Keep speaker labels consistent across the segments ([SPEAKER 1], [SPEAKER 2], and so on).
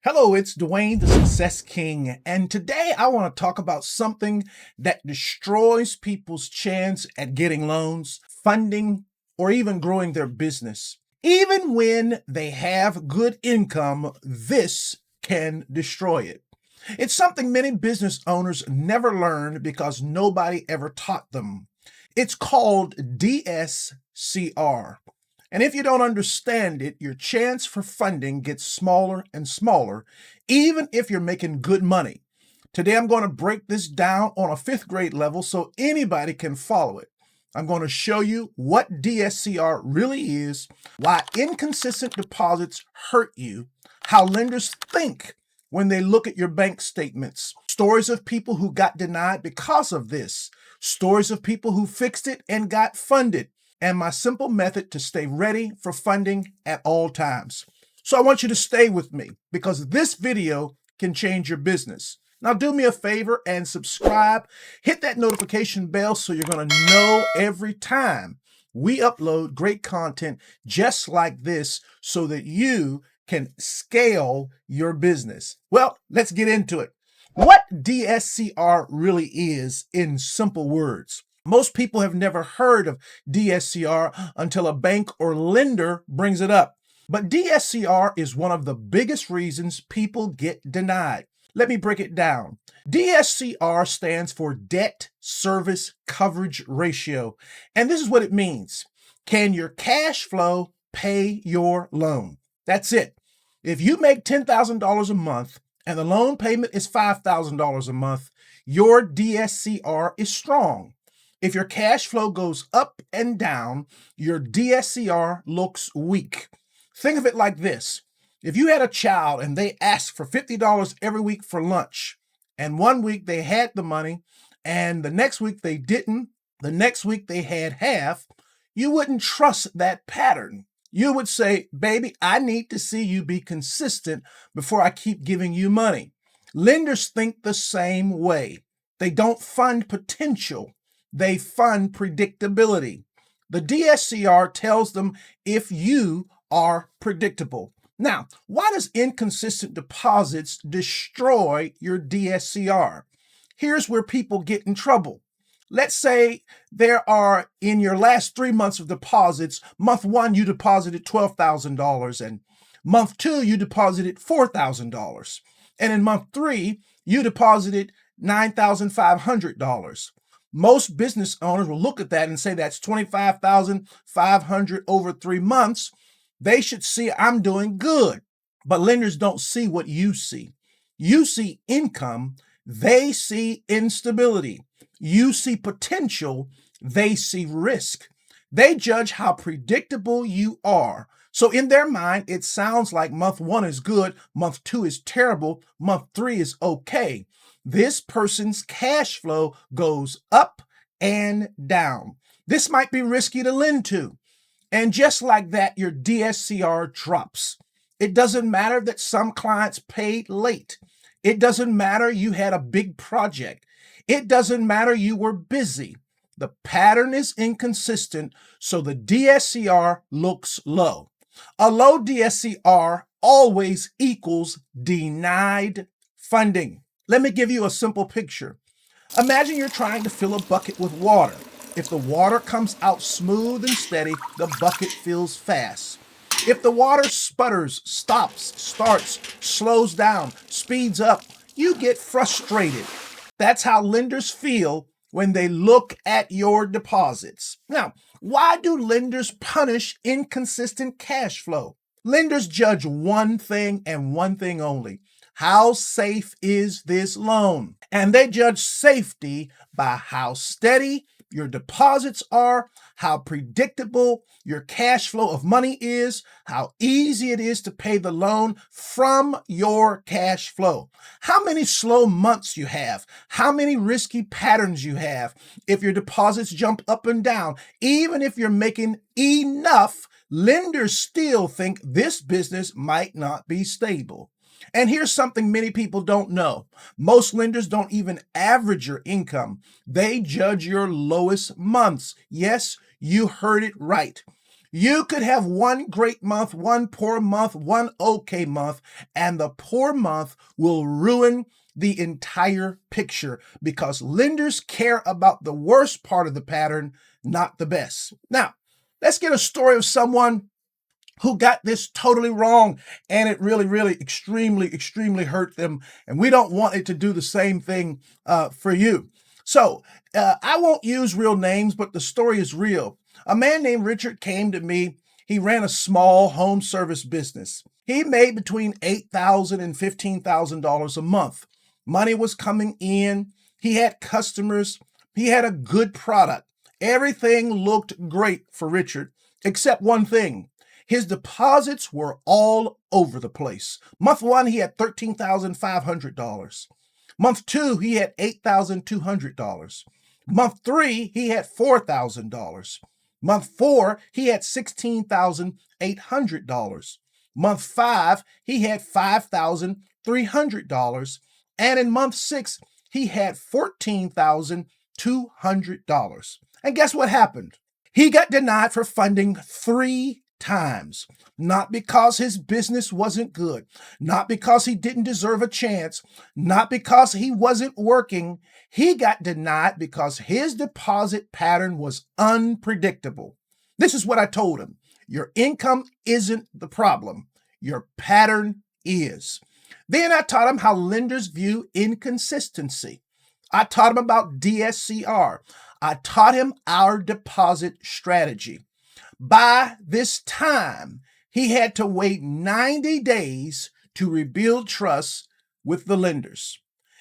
[SPEAKER 1] Hello, it's Dwayne, the Success King, and today I want to talk about something that destroys people's chance at getting loans, funding, or even growing their business. Even when they have good income, this can destroy it. It's something many business owners never learned because nobody ever taught them. It's called DSCR. And if you don't understand it, your chance for funding gets smaller and smaller, even if you're making good money. Today, I'm going to break this down on a fifth grade level so anybody can follow it. I'm going to show you what DSCR really is, why inconsistent deposits hurt you, how lenders think when they look at your bank statements, stories of people who got denied because of this, stories of people who fixed it and got funded, and my simple method to stay ready for funding at all times. So I want you to stay with me because this video can change your business. Now do me a favor and subscribe. Hit that notification bell so you're going to know every time we upload great content just like this so that you can scale your business. Well, let's get into it. What DSCR really is in simple words. Most people have never heard of DSCR until a bank or lender brings it up. But DSCR is one of the biggest reasons people get denied. Let me break it down. DSCR stands for Debt Service Coverage Ratio. And this is what it means. Can your cash flow pay your loan? That's it. If you make $10,000 a month and the loan payment is $5,000 a month, your DSCR is strong. If your cash flow goes up and down, your DSCR looks weak. Think of it like this. If you had a child and they asked for $50 every week for lunch, and one week they had the money, and the next week they didn't, the next week they had half, you wouldn't trust that pattern. You would say, baby, I need to see you be consistent before I keep giving you money. Lenders think the same way. They don't fund potential. They fund predictability. The DSCR tells them if you are predictable. Now, why does inconsistent deposits destroy your DSCR? Here's where people get in trouble. Let's say there are, in your last 3 months of deposits, month one, you deposited $12,000, and month two, you deposited $4,000. And in month three, you deposited $9,500. Most business owners will look at that and say that's $25,500 over 3 months. They should see I'm doing good. But lenders don't see what you see. You see income. They see instability. You see potential. They see risk. They judge how predictable you are. So in their mind, it sounds like month one is good, month two is terrible, month three is okay. This person's cash flow goes up and down. This might be risky to lend to. And just like that, your DSCR drops. It doesn't matter that some clients paid late. It doesn't matter you had a big project. It doesn't matter you were busy. The pattern is inconsistent, so the DSCR looks low. A low DSCR always equals denied funding. Let me give you a simple picture. Imagine you're trying to fill a bucket with water. If the water comes out smooth and steady, the bucket fills fast. If the water sputters, stops, starts, slows down, speeds up, you get frustrated. That's how lenders feel when they look at your deposits. Now, why do lenders punish inconsistent cash flow? Lenders judge one thing and one thing only. How safe is this loan? And they judge safety by how steady your deposits are, how predictable your cash flow of money is, how easy it is to pay the loan from your cash flow, how many slow months you have, how many risky patterns you have. If your deposits jump up and down, even if you're making enough, lenders still think this business might not be stable. And here's something many people don't know. Most lenders don't even average your income. They judge your lowest months. Yes, you heard it right. You could have one great month, one poor month, one okay month, and the poor month will ruin the entire picture because lenders care about the worst part of the pattern, not the best. Now, let's get a story of someone who got this totally wrong, and it really extremely hurt them, and we don't want it to do the same thing for you. So I won't use real names, but the story is real. A man named Richard came to me. He ran a small home service business. He made between $8,000 and $15,000 a month. Money was coming in. He had customers. He had a good product. Everything looked great for Richard, except one thing. His deposits were all over the place. Month one, he had $13,500. Month two, he had $8,200. Month three, he had $4,000. Month four, he had $16,800. Month five, he had $5,300. And in month six, he had $14,200. And guess what happened? He got denied for funding 3 times. Not because his business wasn't good, not because he didn't deserve a chance, not because he wasn't working. He got denied because his deposit pattern was unpredictable. This is what I told him. Your income isn't the problem. Your pattern is. Then I taught him how lenders view inconsistency. I taught him about DSCR. I taught him our deposit strategy. By this time, he had to wait 90 days to rebuild trust with the lenders.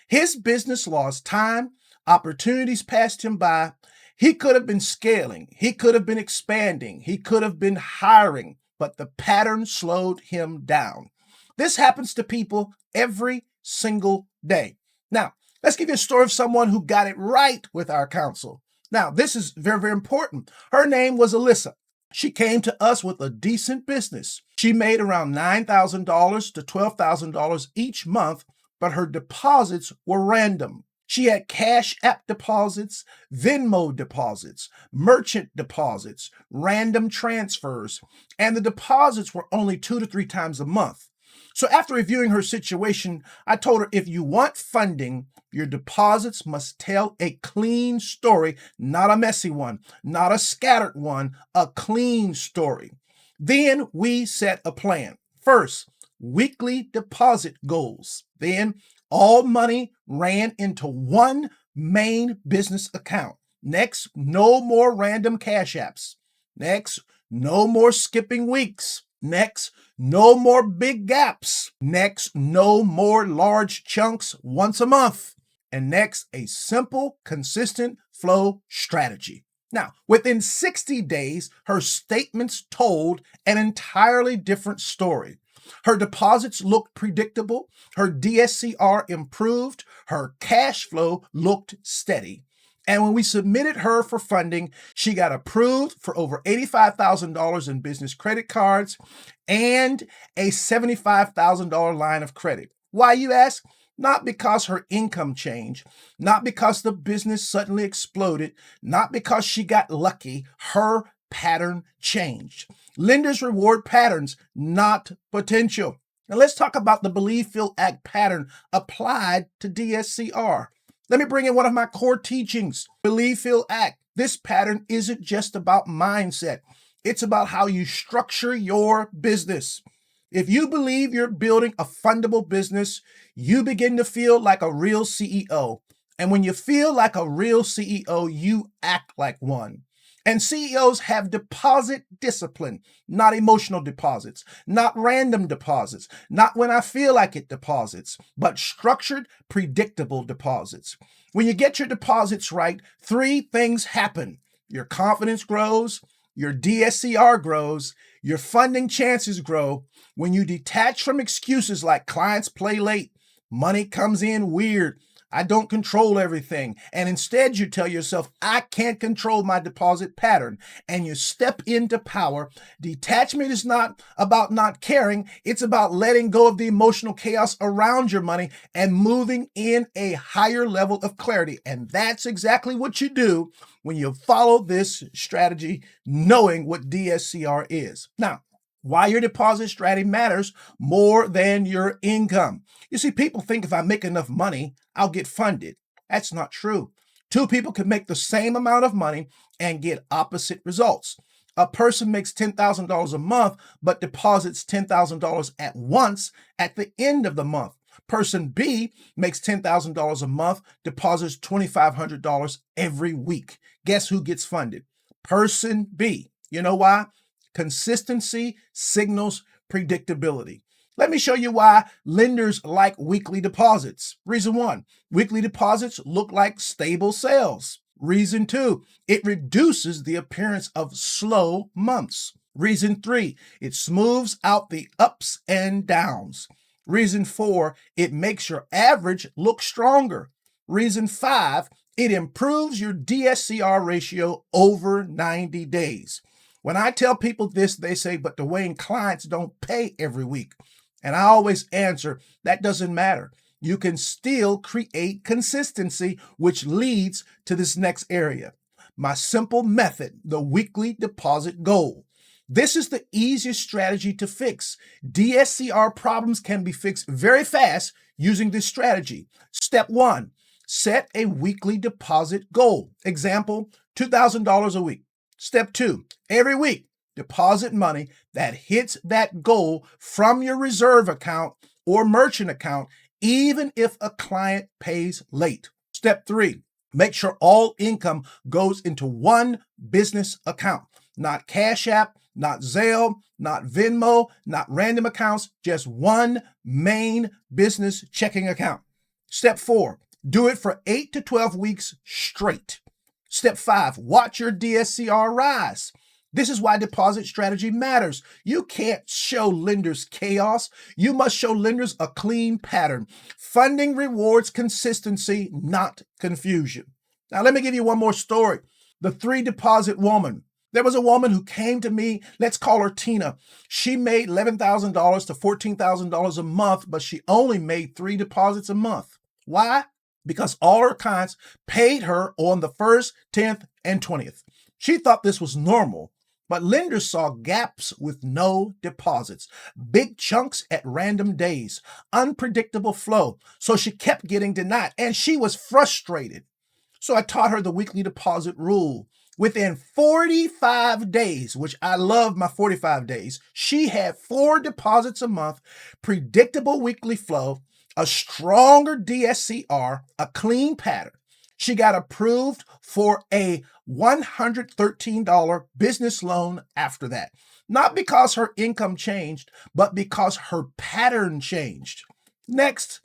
[SPEAKER 1] His business lost time, opportunities passed him by. He could have been scaling, he could have been expanding, he could have been hiring, but the pattern slowed him down. This happens to people every single day. Now, let's give you a story of someone who got it right with our counsel. Now, this is very important. Her name was Alyssa. She came to us with a decent business. She made around $9,000 to $12,000 each month, but her deposits were random. She had Cash App deposits, Venmo deposits, merchant deposits, random transfers, and the deposits were only 2 to 3 times a month. So after reviewing her situation, I told her if you want funding, your deposits must tell a clean story, not a messy one, not a scattered one, a clean story. Then we set a plan. First, weekly deposit goals. Then all money ran into one main business account. Next, no more random cash apps. Next, no more skipping weeks. Next, no more big gaps. Next, no more large chunks once a month. And next, a simple, consistent flow strategy. Now, within 60 days, her statements told an entirely different story. Her deposits looked predictable, her DSCR improved, her cash flow looked steady. And when we submitted her for funding, she got approved for over $85,000 in business credit cards and a $75,000 line of credit. Why, you ask? Not because her income changed, not because the business suddenly exploded, not because she got lucky. Her pattern changed. Lenders reward patterns, not potential. Now let's talk about the Believe, Feel, Act pattern applied to DSCR. Let me bring in one of my core teachings, Believe, Feel, Act. This pattern isn't just about mindset. It's about how you structure your business. If you believe you're building a fundable business, you begin to feel like a real CEO. And when you feel like a real CEO, you act like one. And CEOs have deposit discipline, not emotional deposits, not random deposits, not when I feel like it deposits, but structured, predictable deposits. When you get your deposits right, 3 things happen. Your confidence grows, your DSCR grows, your funding chances grow. When you detach from excuses like clients play late, money comes in weird, I don't control everything. And instead you tell yourself, I can't control my deposit pattern. And you step into power. Detachment is not about not caring. It's about letting go of the emotional chaos around your money and moving in a higher level of clarity. And that's exactly what you do when you follow this strategy, knowing what DSCR is. Now, why your deposit strategy matters more than your income. You see, people think if I make enough money, I'll get funded. That's not true. Two people can make the same amount of money and get opposite results. A person makes $10,000 a month, but deposits $10,000 at once at the end of the month. Person B makes $10,000 a month, deposits $2,500 every week. Guess who gets funded? Person B. You know why? Consistency signals predictability. Let me show you why lenders like weekly deposits. Reason one, weekly deposits look like stable sales. Reason two, it reduces the appearance of slow months. Reason three, it smooths out the ups and downs. Reason four, it makes your average look stronger. Reason five, it improves your DSCR ratio over 90 days. When I tell people this, they say, but DeWayne, clients don't pay every week. And I always answer, that doesn't matter. You can still create consistency, which leads to this next area. My simple method, the weekly deposit goal. This is the easiest strategy to fix. DSCR problems can be fixed very fast using this strategy. Step one, set a weekly deposit goal. Example, $2,000 a week. Step two, every week, deposit money that hits that goal from your reserve account or merchant account, even if a client pays late. Step three, make sure all income goes into one business account, not Cash App, not Zelle, not Venmo, not random accounts, just one main business checking account. Step four, do it for 8 to 12 weeks straight. Step five, watch your DSCR rise. This is why deposit strategy matters. You can't show lenders chaos. You must show lenders a clean pattern. Funding rewards consistency, not confusion. Now, let me give you one more story. The 3 deposit woman. There was a woman who came to me, let's call her Tina. She made $11,000 to $14,000 a month, but she only made 3 deposits a month. Why? Because all her clients paid her on the 1st, 10th, and 20th. She thought this was normal, but lenders saw gaps with no deposits, big chunks at random days, unpredictable flow. So she kept getting denied, and she was frustrated. So I taught her the weekly deposit rule. Within 45 days, which I love my 45 days, she had 4 deposits a month, predictable weekly flow, a stronger DSCR, a clean pattern. She got approved for a $113 business loan after that. Not because her income changed, but because her pattern changed. Next,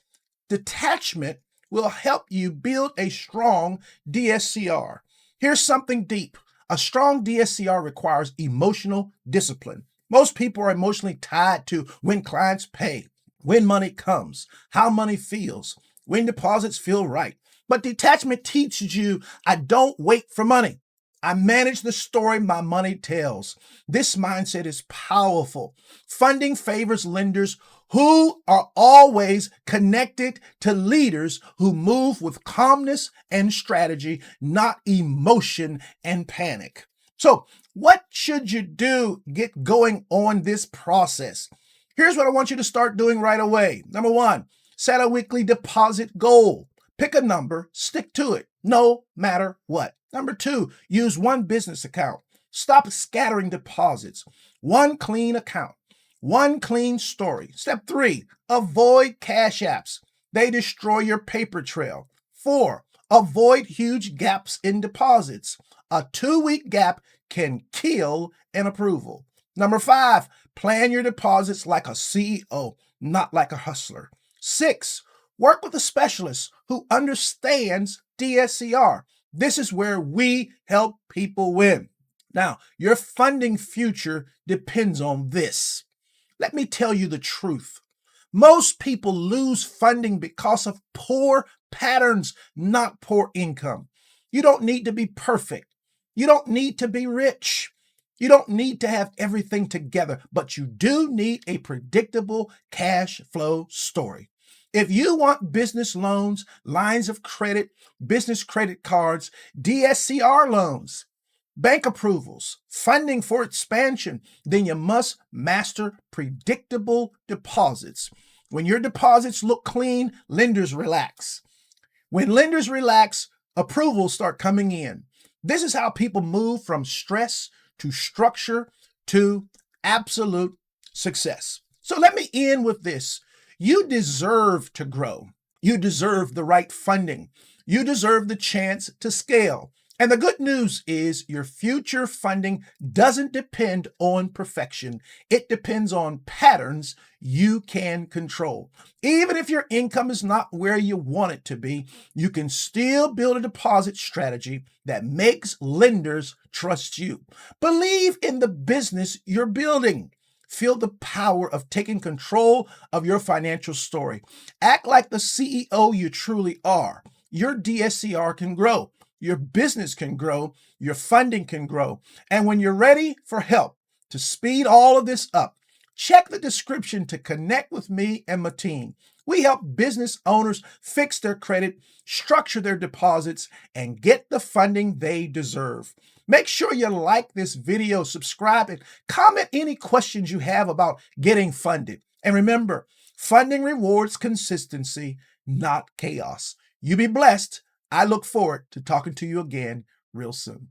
[SPEAKER 1] detachment will help you build a strong DSCR. Here's something deep. A strong DSCR requires emotional discipline. Most people are emotionally tied to when clients pay, when money comes, how money feels, when deposits feel right. But detachment teaches you, I don't wait for money. I manage the story my money tells. This mindset is powerful. Funding favors lenders who are always connected to leaders who move with calmness and strategy, not emotion and panic. So, what should you do? Get going on this process. Here's what I want you to start doing right away. Number 1, set a weekly deposit goal. Pick a number, stick to it, no matter what. Number 2, use one business account. Stop scattering deposits. One clean account. One clean story. Step 3, avoid cash apps. They destroy your paper trail. 4, avoid huge gaps in deposits. A 2-week gap can kill an approval. Number 5, plan your deposits like a CEO, not like a hustler. 6, work with a specialist who understands DSCR. This is where we help people win. Now, your funding future depends on this. Let me tell you the truth. Most people lose funding because of poor patterns, not poor income. You don't need to be perfect. You don't need to be rich. You don't need to have everything together, but you do need a predictable cash flow story. If you want business loans, lines of credit, business credit cards, DSCR loans, bank approvals, funding for expansion, then you must master predictable deposits. When your deposits look clean, lenders relax. When lenders relax, approvals start coming in. This is how people move from stress to structure to absolute success. So let me end with this. You deserve to grow. You deserve the right funding. You deserve the chance to scale. And the good news is your future funding doesn't depend on perfection. It depends on patterns you can control. Even if your income is not where you want it to be, you can still build a deposit strategy that makes lenders trust you. Believe in the business you're building. Feel the power of taking control of your financial story. Act like the CEO you truly are. Your DSCR can grow. Your business can grow, your funding can grow. And when you're ready for help to speed all of this up, check the description to connect with me and my team. We help business owners fix their credit, structure their deposits, and get the funding they deserve. Make sure you like this video, subscribe, and comment any questions you have about getting funded. And remember, funding rewards consistency, not chaos. You be blessed. I look forward to talking to you again real soon.